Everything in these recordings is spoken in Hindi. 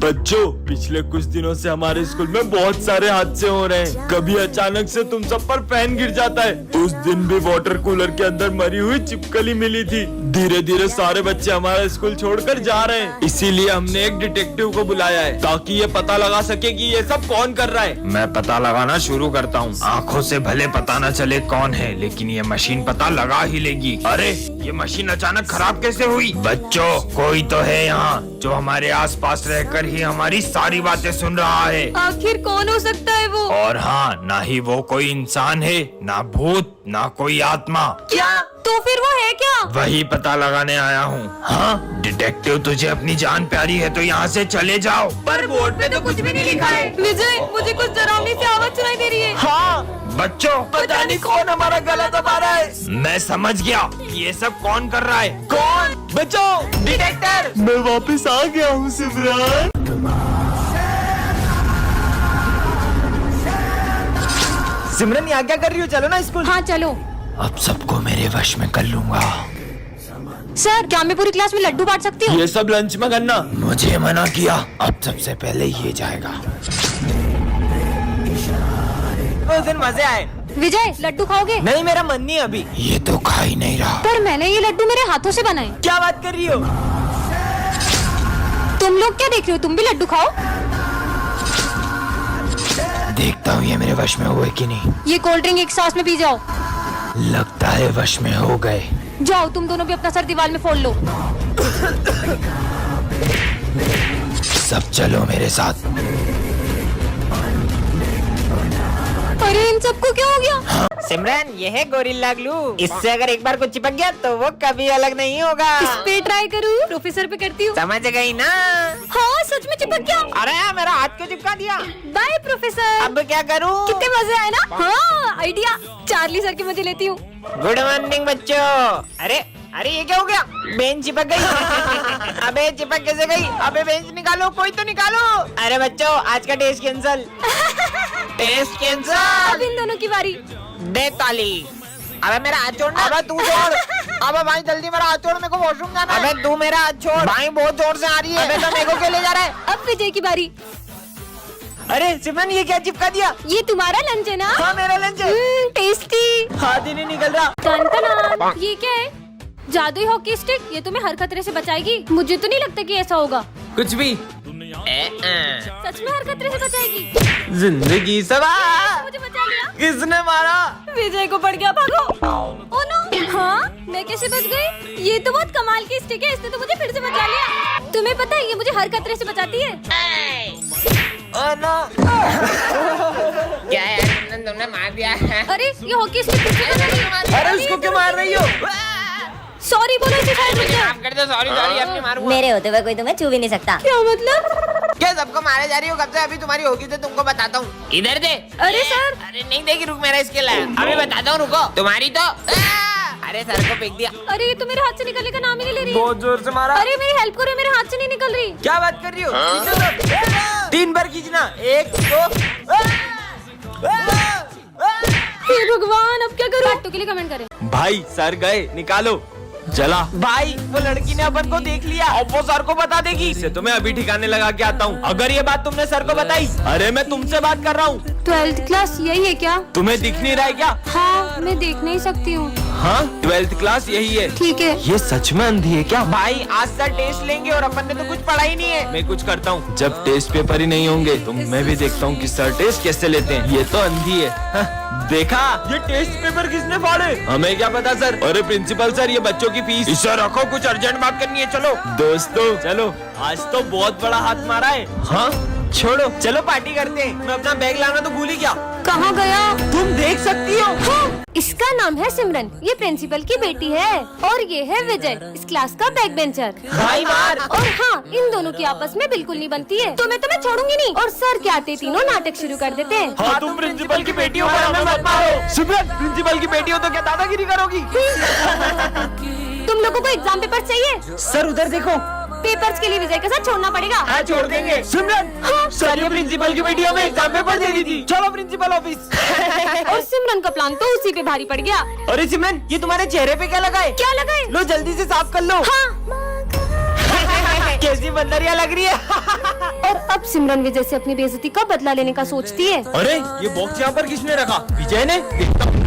बच्चों, पिछले कुछ दिनों से हमारे स्कूल में बहुत सारे हादसे हो रहे हैं। कभी अचानक से तुम सब पर फैन गिर जाता है। उस दिन भी वाटर कूलर के अंदर मरी हुई छिपकली मिली थी। धीरे धीरे सारे बच्चे हमारा स्कूल छोड़कर जा रहे हैं। इसीलिए हमने एक डिटेक्टिव को बुलाया है ताकि ये पता लगा सके कि ये सब कौन कर रहा है। मैं पता लगाना शुरू करता हूँ। आँखों से भले पता न चले कौन है, लेकिन ये मशीन पता लगा ही लेगी। अरे ये मशीन अचानक खराब कैसे हुई? बच्चों, कोई तो है यहाँ जो हमारे आसपास रहकर ही हमारी सारी बातें सुन रहा है। आखिर कौन हो सकता है वो? और हाँ, ना ही वो कोई इंसान है, ना भूत, ना कोई आत्मा। क्या? तो फिर वो है क्या? वही पता लगाने आया हूँ। हाँ डिटेक्टिव, तुझे अपनी जान प्यारी है तो यहाँ से चले जाओ। पर बोर्ड पे तो कुछ भी नहीं लिखा है। विजय, मुझे कुछ डरावनी सी आवाज सुनाई दे रही है। हाँ बच्चों, पता नहीं कौन हमारा गला दबा रहा है। मैं समझ गया ये सब कौन कर रहा है। कौन? बच्चों, डिटेक्टर। मैं वापस आ गया हूँ सिमरन। सिमरन, यहाँ क्या कर रही हो? चलो ना स्कूल। हाँ चलो। अब सबको मेरे वश में कर लूंगा। सर, क्या मैं पूरी क्लास में लड्डू बांट सकती हूँ? ये सब लंच में करना। मुझे मना किया। अब सबसे पहले ये जाएगा। उस दिन मजे आए। विजय, लड्डू खाओगे? नहीं, मेरा मन नहीं अभी। ये तो खा ही नहीं रहा। पर मैंने ये लड्डू मेरे हाथों से बनाए। क्या बात कर रही हो? तुम लोग क्या देख रहे हो? तुम भी लड्डू खाओ। देखता हूँ ये मेरे वश में हुए कि नहीं। ये कोल्ड ड्रिंक एक सांस में पी जाओ। लगता है वश में हो गए। जाओ, तुम दोनों भी अपना सर दीवार में फोड़ लो। सब चलो मेरे साथ। अरे इन सबको क्या हो गया? सिमरन, ये है गोरिल्ला ग्लू। इससे अगर एक बार कुछ चिपक गया तो वो कभी अलग नहीं होगा। इस पे ट्राई करूँ? प्रोफेसर पे करती हूँ। समझ गई ना? हाँ, सच में चिपक गया। अरे मेरा हाथ क्यों चिपका दिया? By professor. अब क्या करूँ? कितने मजे आए ना? हाँ, आइडिया। चार्ली सर की मजे लेती हूँ। गुड मॉर्निंग बच्चों। अरे अरे ये क्या हो गया? बेंच चिपक गई। अबे चिपक कैसे गई? अबे बेंच निकालो, कोई तो निकालो। अरे बच्चों, आज का टेस्ट कैंसल। Test cancel. अब इन दोनों की बारी। दे ताली। अबे मेरा हाथ छोड़ना। अबे तू छोड़। अबे भाई जल्दी मेरा हाथ छोड़, मेरे को वॉशरूम जाना है। अबे तू मेरा हाथ छोड़। भाई बहुत जोर से आ रही है। अबे तो मेरे को क्यों ले जा रहा है? अब विजय की बारी। अरे सिमरन, ये क्या चिपका दिया? ये तुम्हारा लंच है ना? हाँ मेरा लंच है। टेस्टी। हाथ ही नहीं निकल रहा। टन-टन-टन। ये क्या है? जादुई हॉकी स्टिक। ये तुम्हें हर खतरे से बचाएगी। मुझे तो नहीं लगता कि ऐसा होगा। कुछ भी। सच में हर खतरे से बचाएगी। जिंदगी सवार। मुझे बचा लिया। किसने मारा? विजय को पड़ गया, भागो। Oh no. हाँ, मैं कैसे बच गई? ये तो बहुत कमाल की स्टिक है, इसने तो मुझे फिर से बचा लिया। तुम्हें पता है ये मुझे हर खतरे से बचाती है। Oh no. क्या यार, तुमने मार दिया है? अरे ये हॉकी स्टिक किसने बचा ली? अरे उसको क्यों मार रही हो? सॉरी बोलो इसे शायद रुक जाए। माफ कर दो, सॉरी सॉरी, अब नहीं मारूंगा। मेरे होते हुए कोई तुम्हें छू भी नहीं सकता। क्या मतलब? क्या सबको मारे जा रही हो? कब से? अभी तुम्हारी होगी तो तुमको बताता हूँ। इधर दे। अरे सर। अरे नहीं देगी, रुक, मेरा इसके लाया। अभी बताता हूँ, रुको। तुम्हारी तो अरे सर को फेंक दिया। अरे ये तो मेरे हाथ से निकलने का नाम ही नहीं ले रही। बहुत जोर से मारा। अरे मेरी हेल्प करो, मेरे हाथ से नहीं निकल रही। क्या बात कर रही हो? 3 बार खींचना। 1 2। हे भगवान, अब क्या करूं? पार्टू के लिए कमेंट करें। भाई सर गए, निकालो। चला भाई, वो लड़की ने अपन को देख लिया। अब वो सर को बता देगी। इसे तो मैं अभी ठिकाने लगा के आता हूँ। अगर ये बात तुमने सर को बताई। अरे मैं तुमसे बात कर रहा हूँ। 12th क्लास यही है क्या? तुम्हें दिख नहीं रहा है क्या? हाँ, मैं देख नहीं सकती हूँ। हाँ, 12th क्लास यही है। ठीक है। ये सच में अंधी है क्या? भाई आज सर टेस्ट लेंगे और अपन ने तो कुछ पढ़ा ही नहीं है। मैं कुछ करता हूँ। जब टेस्ट पेपर ही नहीं होंगे तो मैं भी देखता हूँ कि सर टेस्ट कैसे लेते हैं। ये तो अंधी है। हाँ, देखा? ये टेस्ट पेपर किसने फाड़े? हमें क्या पता सर। अरे प्रिंसिपल सर, ये बच्चों की फीस। इसे रखो, कुछ अर्जेंट बात करनी है। चलो दोस्तों, चलो। आज तो बहुत बड़ा हाथ मारा है। हाँ छोड़ो, चलो पार्टी करते हैं। मैं अपना बैग लाना तो भूल ही गया। कहाँ गया? तुम देख सकती हो। हाँ, इसका नाम है सिमरन। ये प्रिंसिपल की बेटी है। और ये है विजय, इस क्लास का बैक बेंचर। भाई मार। और हाँ, इन दोनों की आपस में बिल्कुल नहीं बनती है। तो मैं तुम्हें छोड़ूंगी नहीं। और सर के आते तीनों नाटक शुरू कर देते हैं। हाँ, तुम प्रिंसिपल की बेटी हो पर हमें मत मारो। सिमरन, प्रिंसिपल की बेटी हो तो क्या दादागिरी करोगी? तुम लोगों को एग्जाम पेपर चाहिए? सर उधर देखो। पेपर्स के लिए विजय के साथ छोड़ना पड़ेगा। हाँ छोड़ देंगे। सिमरन, सर ये प्रिंसिपल की बेटी हमें एग्जाम पेपर दे दी थी। चलो प्रिंसिपल ऑफिस। और सिमरन का प्लान तो उसी पे भारी पड़ गया। अरे सिमरन, ये तुम्हारे चेहरे पे क्या लगा है? क्या लगाए? लो जल्दी से साफ कर लो। हाँ। कैसी बंदरिया लग रही है। और सिमरन विजय से अपनी बेइज्जती का बदला लेने का सोचती है। अरे ये बॉक्स यहाँ पर किसने रखा? विजय ने?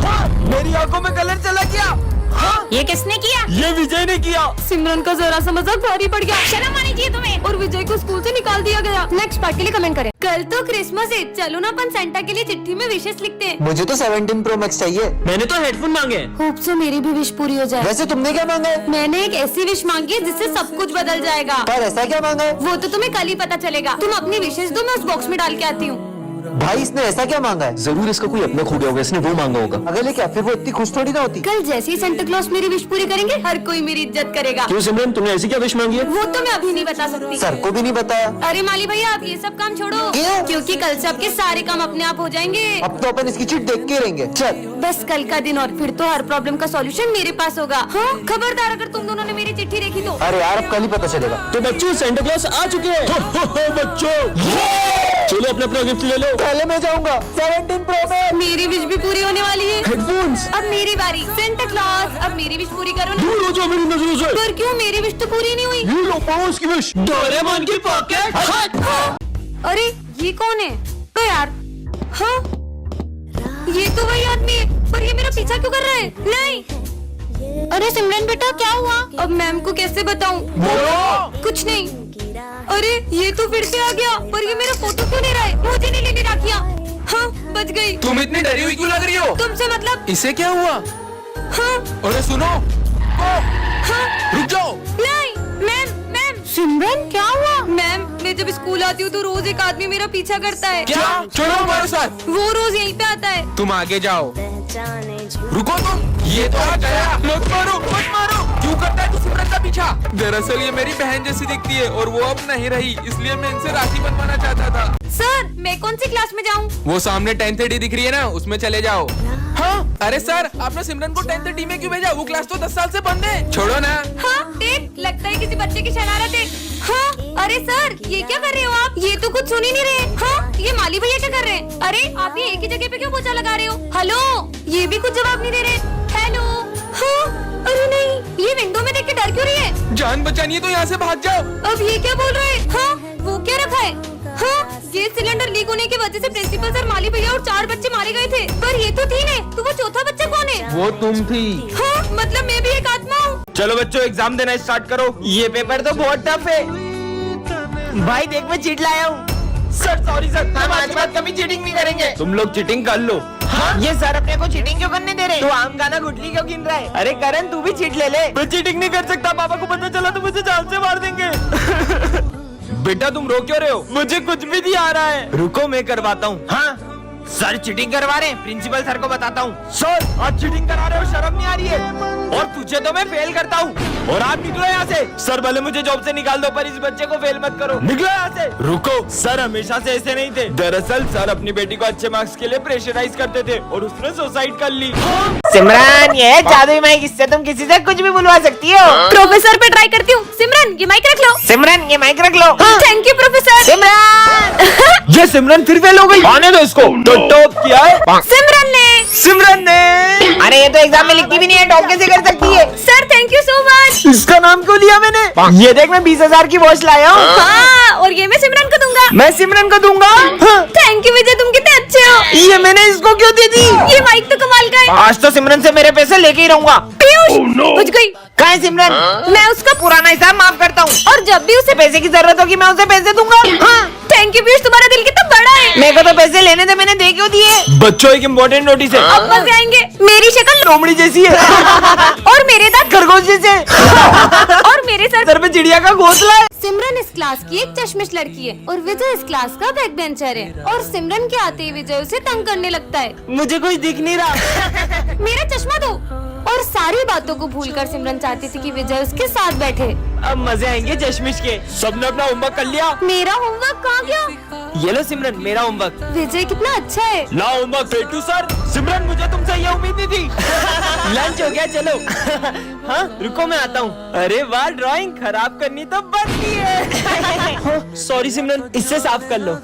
हाँ, मेरी आंखों में कलर चला गया। हाँ, ये किसने किया? ये विजय ने किया। सिमरन का जरा सा मजाक भारी पड़ गया। शर्म आनी चाहिए तुम्हें। और विजय को स्कूल से निकाल दिया गया। नेक्स्ट पार्ट के लिए कमेंट करें। कल तो क्रिसमस है, चलो ना अपन सेंटा के लिए चिट्ठी में विशेष लिखते हैं। मुझे तो 17 प्रो मैक्स चाहिए। मैंने तो हेडफोन मांगे। होप सो मेरी भी विश पूरी हो जाए। वैसे तुमने क्या मांगा है? मैंने एक ऐसी विश मांगी है जिससे सब कुछ बदल जाएगा। पर ऐसा क्या मांगा है? वो तो तुम्हें कल ही पता चलेगा। तुम अपनी विशेष दो, मैं उस बॉक्स में डाल के आती हूँ। भाई इसने ऐसा क्या मांगा है? जरूर इसका कोई अपना खो गया होगा, इसने वो मांगा होगा। अगले क्या फिर वो इतनी खुश थोड़ी ना होती। कल जैसे ही सेंटा क्लॉज मेरी विश पूरी करेंगे, हर कोई मेरी इज्जत करेगा। क्यों सिमरन, तुमने ऐसी क्या विश मांगी है? वो तो मैं अभी नहीं बता सकती। सर को भी नहीं बताया। अरे माली भैया, आप ये सब काम छोड़ो। क्यों? क्योंकि कल से आपके सारे काम अपने आप हो जाएंगे। अब तो अपन इसकी चिट देख के रहेंगे। चल बस कल का दिन और फिर तो हर प्रॉब्लम का सॉल्यूशन मेरे पास होगा। हाँ, खबरदार अगर तुम दोनों ने मेरी चिट्ठी देखी तो। अरे यार अब कल ही पता चलेगा। तो बच्चों सेंटा क्लॉज आ चुके हैं। बच्चों चलो अपना अपना गिफ्ट ले लो। पहले मैं जाऊंगा 17 प्रो में। मेरी विश भी पूरी होने वाली है। हेडफोन्स। अब मेरी बारी। सेंटा क्लॉज अब मेरी विश पूरी करो ना। दूर हो जाओ मेरी नजरों से। पर क्यों, मेरी विश तो पूरी नहीं हुई। ये लो पड़ोस की विश। डोरेमोन की पॉकेट। हाँ। अरे ये कौन है? तो यार, हाँ ये तो वही आदमी है, पर ये मेरा पीछा क्यों कर रहा है? नहीं। अरे सिमरन बेटा क्या हुआ? अब मैम को कैसे बताऊं? कुछ नहीं। अरे ये तो फिर से आ गया, पर ये मेरा फोटो क्यों नहीं रहा है? मुझे नहीं लेने राखियां। हाँ बच गई। तुम इतनी डरी हुई क्यों लग रही हो? तुमसे मतलब? इसे क्या हुआ? हाँ अरे सुनो, हाँ। रुक जाओ। नहीं मैम, मैम। सिमरन क्या हुआ? मैम मैं जब स्कूल आती हूँ तो रोज एक आदमी मेरा पीछा करता है। क्या? चलो हमारे साथ। वो रोज यहीं पे आता है। तुम आगे जाओ। रुको तुम, ये तो आ गया। मत मारो, मत मारो। क्यों करता है तू सिमरन का पीछा? दरअसल ये मेरी बहन जैसी दिखती है और वो अब नहीं रही, इसलिए मैं इनसे राखी बनवाना चाहता था। सर मैं कौन सी क्लास में जाऊँ? वो सामने 10:30 दिख रही है ना, उसमें चले जाओ। हाँ? अरे सर, आपने सिमरन को 10:30 में क्यों भेजा? वो क्लास तो 10 साल से बंद है। छोड़ो ना। हाँ देख, लगता है किसी बच्चे की शरारत है। हाँ अरे सर ये क्या कर रहे हो आप? ये तो कुछ सुन ही नहीं रहे। हाँ ये माली भैया क्या कर रहे हैं? अरे आप ये एक ही जगह पे क्यों पोछा लगा रहे हो? हेलो, ये भी कुछ जवाब नहीं दे रहे। हेलो। हाँ अरे नहीं, ये विंडो में देख के डर क्यों रही है? जान बचानी है तो यहाँ से भाग जाओ। अब ये क्या बोल रहे हैं? हाँ वो क्या रखा है? हाँ गैस सिलेंडर लीक होने की वजह से प्रिंसिपल सर, माली भैया और 4 बच्चे मारे गए थे। पर ये तो 3 है, तो वो चौथा बच्चा कौन है? वो तुम थी। हाँ मतलब मैं भी एक आत्मा हूँ। चलो बच्चों एग्जाम देना स्टार्ट करो। ये पेपर तो बहुत टफ है। भाई देख मैं चीट लाया हूँ। सर सॉरी सर, हम आज के बाद कभी चीटिंग नहीं करेंगे। तुम लोग चीटिंग कर लो। हाँ? ये सर अपने को चीटिंग क्यों करने दे रहे? तू आम गाना गुटली क्यों गिन रहा है? अरे करण तू भी चीट ले ले। मैं चीटिंग नहीं कर सकता, पापा को पता चला तो मुझे जान से मार देंगे। बेटा तुम रो क्यों रहे हो? मुझे कुछ भी नहीं आ रहा है। रुको मैं करवाता हूँ। हाँ सर चीटिंग करवा रहे हैं, प्रिंसिपल सर को बताता हूँ। सर आज चीटिंग करा रहे हो, शर्म नहीं आ रही है? और तुझे तो मैं फेल करता हूँ। और आप निकलो यहाँ से। सर भले मुझे जॉब से निकाल दो, पर इस बच्चे को फेल मत करो। निकलो यहाँ से। रुको, सर हमेशा से ऐसे नहीं थे। दरअसल सर अपनी बेटी को अच्छे मार्क्स के लिए प्रेशराइज करते थे और उसने सुसाइड कर ली। सिमरन ये जादुई माइक, इससे तुम किसी से कुछ भी बुलवा सकती हो। प्रोफेसर पे ट्राई करती हूँ। सिमरन ये माइक रख लो। सिमरन ये माइक रख लो। Thank you professor. सिमरन ये सिमरन फिर फेल हो गई। आने दो इसको। तो टॉप किया है सिमरन ने। अरे ये तो एग्जाम में लिखती भी नहीं है, टॉप कैसे कर सकती है? Sir thank you so much. इसका नाम क्यों लिया मैंने? ये देख मैं 20,000 की वॉच लाया हूँ। हाँ और ये मैं सिमरन को दूंगा। मैं सिमरन को दूंगा। थैंक यू विजय, तुम कितने अच्छे हो। ये मैंने इसको क्यों दे दी? ये माइक तो कमाल का है। आज तो सिमरन से मेरे पैसे लेके ही रहूंगा। पीयूष बुझ गई। कहाँ है सिमरन? मैं उसका पुराना हिसाब माफ करता हूँ और जब भी उसे पैसे की जरूरत होगी मैं उसे पैसे दूंगा। हाँ थैंक यू पीयूष, तुम्हारा दिल कितना बड़ा है। मेरे को तो पैसे लेने थे, मैंने दे क्यों दिए? बच्चों एक इम्पोर्टेंट नोटिस है। अब मजे आएंगे। मेरी शक्ल लोमड़ी जैसी है और मेरे दांत खरगोश जैसे और मेरे सर सर पे चिड़िया का घोंसला है। सिमरन इस क्लास की एक चश्मिश लड़की है और विजय इस क्लास का बैक बेंचर है। और सिमरन के आते ही विजय उसे तंग करने लगता है। मुझे कुछ दिख नहीं रहा। मेरा चश्मा दो। और सारी बातों को भूलकर सिमरन चाहती थी कि विजय उसके साथ बैठे। अब मजे आएंगे चश्मिश के। सबने अपना होमवर्क कर लिया? मेरा होमवर्क कहाँ गया? ये लो सिमरन मेरा होमवर्क। विजय कितना अच्छा है। ला होमवर्क फेटू सर। सिमरन मुझे तुमसे ये उम्मीद नहीं थी। लंच हो गया चलो। हाँ रुको मैं आता हूँ। अरे वाह ड्राइंग खराब करनी तो बनती है। सॉरी सिमरन, इससे साफ कर लो।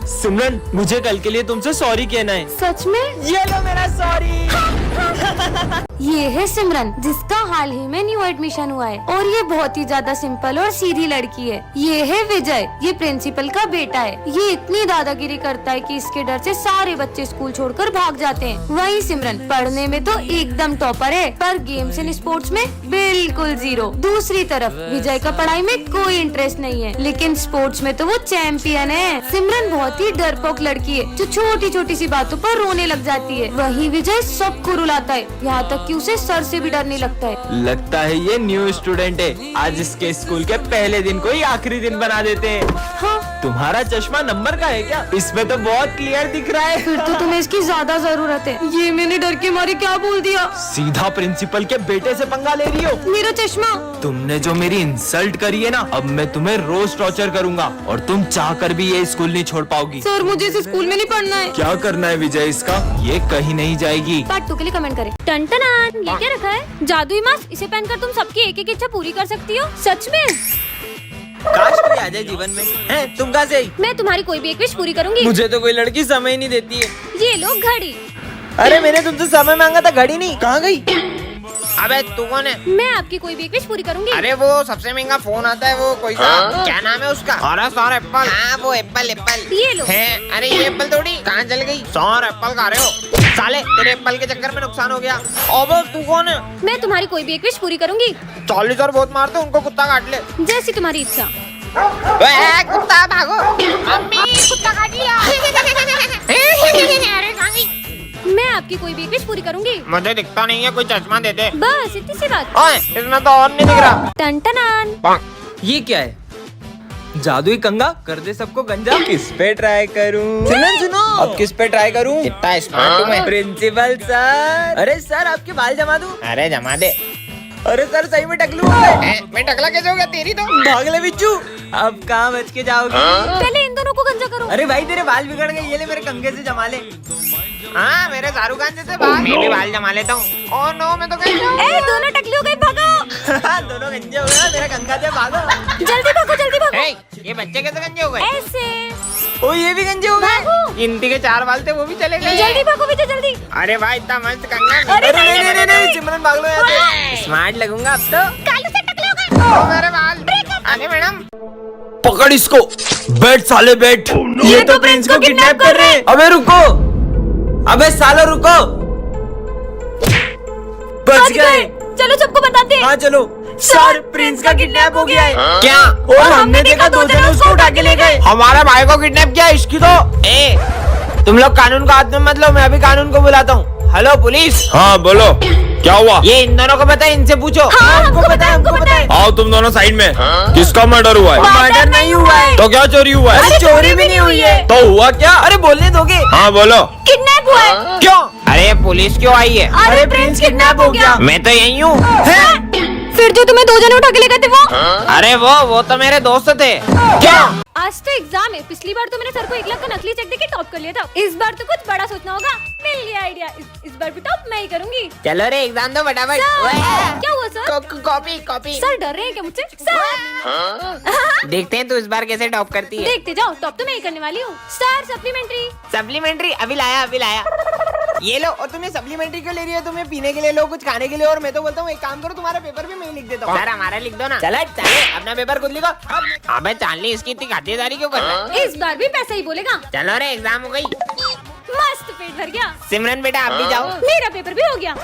सिमरन मुझे कल के लिए तुमसे सॉरी कहना है। सच में? ये लो मेरा सॉरी। ये है सिमरन, जिसका हाल ही में न्यू एडमिशन हुआ है और ये बहुत ही ज्यादा सिंपल और सीधी लड़की है। ये है विजय, ये प्रिंसिपल का बेटा है। ये इतनी दादागिरी करता है कि इसके डर से सारे बच्चे स्कूल छोड़कर भाग जाते हैं। वही सिमरन पढ़ने में तो एकदम टॉपर है, पर गेम्स एंड स्पोर्ट्स में बिल्कुल जीरो। दूसरी तरफ विजय का पढ़ाई में कोई इंटरेस्ट नहीं है, लेकिन स्पोर्ट्स में तो वो चैंपियन है। सिमरन बहुत ही डरपोक लड़की है, जो छोटी छोटी सी बातों पर रोने लग जाती है। वही विजय सबको रुलाता है, यहाँ तक कि उसे सर से भी डर नहीं लगता है। लगता है ये न्यू स्टूडेंट है। आज इसके स्कूल के पहले दिन को ही आखिरी दिन बना देते हैं। हाँ, तुम्हारा चश्मा नंबर का है क्या? इसमें तो बहुत क्लियर दिख रहा है। फिर तो तुम्हें इसकी ज्यादा जरूरत है। ये मैंने डर के मारे क्या बोल दिया? सीधा प्रिंसिपल के बेटे से पंगा ले रही हो। मेरा चश्मा। तुमने जो मेरी इंसल्ट करी है ना, अब मैं तुम्हें रोज टॉर्चर करूंगा और तुम चाह कर भी ये स्कूल नहीं छोड़ पाओगी। सर, मुझे इस स्कूल में नहीं पढ़ना है। क्या करना है विजय इसका? ये कहीं नहीं जाएगी। पार्ट 2 के लिए कमेंट करें। टन-टनान, ये क्या रखा है? जादुई मास्क। इसे पहनकर तुम सबकी एक एक इच्छा पूरी कर सकती हो। सच में? काश कोई आ जाए जीवन में। हैं, तुम कहाँ से आई? मैं तुम्हारी कोई भी एक विश पूरी करूंगी। मुझे तो कोई लड़की समय ही नहीं देती है। ये लो घड़ी। अरे मैंने तुमसे समय मांगा था, घड़ी नहीं। कहाँ गई? अबे तू कौन है? मैं आपकी कोई भी एक विश पूरी करूंगी। अरे वो सबसे महंगा फोन आता है, वो कोई सा क्या नाम है उसका? सौर एप्पल। हाँ वो एप्पल। ये लो। है? अरे ये एप्पल थोड़ी, कहाँ चल गई? सौर एप्पल खा रहे हो साले, तेरे एप्पल के चक्कर में नुकसान हो गया। अबे तू कौन है? मैं तुम्हारी कोई भी एक विश पूरी करूंगी। 40 और बहुत मारते, उनको कुत्ता काट ले। जैसी तुम्हारी इच्छा। कुत्ता भागो। मम्मी कुत्ता काट लिया। अरे कहाँ गई? मैं आपकी कोई भी एक विश पूरी करूंगी। मुझे दिखता नहीं है, कोई चश्मा दे दे। बस इतनी सी बात। ओए, इसमें तो और नहीं दिख रहा। टन-टनान। ये क्या है? जादुई कंगा कर दे सबको गंजा। किस पे ट्राई करूं? सुनो अब किस पे ट्राई करूं? कितना स्मार्ट हूं मैं। Principal sir. अरे सर आपके बाल जमा दूं? अरे जमा दे। अरे सर सही में टकलू हूं मैं टकला कैसे हो गया? तेरी तो भाग ले बिच्छू। अब कहाँ बच के जाओगे? पहले इन दोनों को गंजा करो। अरे भाई तेरे बाल बिगड़ गए, ये ले मेरे कंघे से जमा ले। हाँ मेरे शाहरुख खान जैसे बाल। मैं भी बाल जमा लेता हूँ। ओह नो, मैं तो गई। ए, दोनों टकली हो गई, भागो। दोनों गंजे हो गए, मेरा कंघा से भागो। जल्दी भागो, जल्दी भागो। ये बच्चे कैसे गंजे हो गए? ऐसे। ओ ये भी गंजे हो गए। भागो। गिनती के 4 बाल थे, वो भी चले गए। जल्दी भागो विजय, जल्दी। अरे भाई इतना मस्त कंगा। अरे नहीं, सिमरन भाग लो यहाँ से। स्मार्ट लगूंगा अब तो। कालू से टकले हो गए। ओ मेरे बाल। अरे मैडम पकड़ इसको। बैठ साले बैठ। ये तो प्रिंस को किडनैप कर रहे हैं। अबे रुको, अबे सालो रुको। बच गए। चलो सबको बताते हैं। हाँ चलो। सर प्रिंस का किडनैप हो गया है। क्या? और हमने देखा 2 जने उसको उठा के ले गए। हमारा भाई को किडनैप किया, इसकी तो। तुम लोग कानून का हाथ में मत लो, मैं अभी कानून को बुलाता हूँ। Hello police. हाँ बोलो, क्या हुआ? ये इन दोनों को पता है, इनसे पूछो। हाँ, हमको पता है, हमको पता है। आओ तुम दोनों साइड में। किसका मर्डर हुआ है? मर्डर नहीं हुआ है। तो क्या चोरी हुआ है? अरे चोरी भी नहीं हुई है। तो हुआ क्या? अरे बोलने दोगे? हाँ बोलो। किडनैप हुआ है। क्यों? अरे पुलिस क्यों आई है? अरे प्रिंस किडनैप हो गया। मैं तो यही हूँ। फिर जो तुम्हें 2 जने उठा के ले गए थे वो? अरे वो तो मेरे दोस्त थे। क्या? आज तो एग्जाम है। पिछली बार तो मैंने सर को 1 लाख का नकली चेक देके टॉप कर लिया था। इस बार तो कुछ बड़ा सोचना होगा। मिल गया आइडिया। इस बार भी टॉप मैं ही करूंगी। चलो रे एग्जाम दो फटाफट। सर, क्या हुआ सर? कॉपी। सर डर रहे हैं क्या मुझसे? सर देखते हैं तू इस बार कैसे टॉप करती है। देखते जाओ, टॉप तो मैं ही करने वाली हूँ। सर सप्लीमेंट्री अभी लाया। ये लो। और तुम्हें सप्लीमेंट्री क्यों ले रही है? तुम्हें पीने के लिए लो, कुछ खाने के लिए। और मैं तो बोलता हूँ एक काम करो, तुम्हारा पेपर भी मैं ही लिख देता हूँ। सर हमारा लिख दो ना। चले अपना पेपर खुद लिखो। अबे चालनी इसकी इतनी खातिरदारी क्यों कर रहा है? इस बार भी पैसा ही बोलेगा। चलो रे एग्जाम हो गई। मस्त पेट भर गया। सिमरन बेटा आप भी जाओ। मेरा पेपर भी हो गया।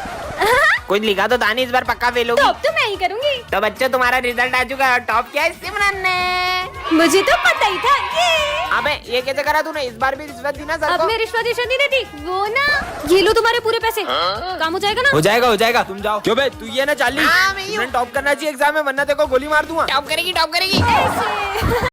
कुछ लिखा तो था नहीं, इस बार पक्का फेल होगी। टॉप तो मैं ही करूंगी। तो बच्चों तुम्हारा रिजल्ट आ चुका है और टॉप किया है सिमरन ने। मुझे तो पता ही था। अबे ये कैसे करा तूने? इस बार भी रिश्वत दी ना सर अब को। मैं रिश्वत नहीं देती। वो ना, ये लो तुम्हारे पूरे पैसे। काम हो जाएगा ना? हो जाएगा तुम जाओ। क्यों बे तू ये ना चाली? टॉप करना चाहिए एग्जाम में, वरना देखो गोली मार दूंगा। टॉप करेगी। ऐसे।